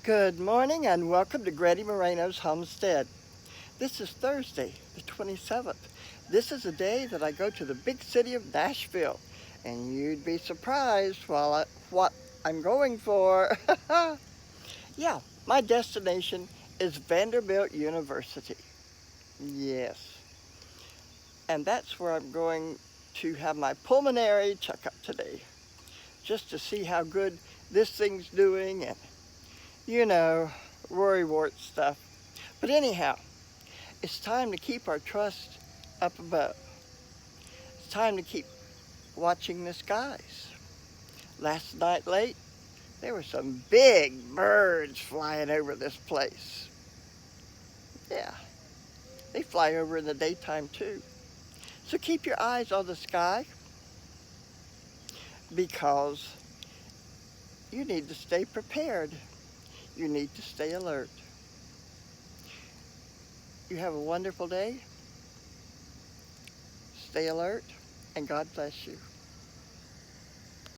Good morning and welcome to Grady Moreno's Homestead. This is Thursday, the 27th. This is a day that I go to the big city of Nashville, and you'd be surprised what I'm going for. Yeah, my destination is Vanderbilt University. Yes, and that's where I'm going to have my pulmonary checkup today, just to see how good this thing's doing and, you know, worrywart stuff. But anyhow, it's time to keep our trust up above. It's time to keep watching the skies. Last night late, there were some big birds flying over this place. Yeah, they fly over in the daytime too. So keep your eyes on the sky because you need to stay prepared. You need to stay alert. You have a wonderful day. Stay alert and God bless you.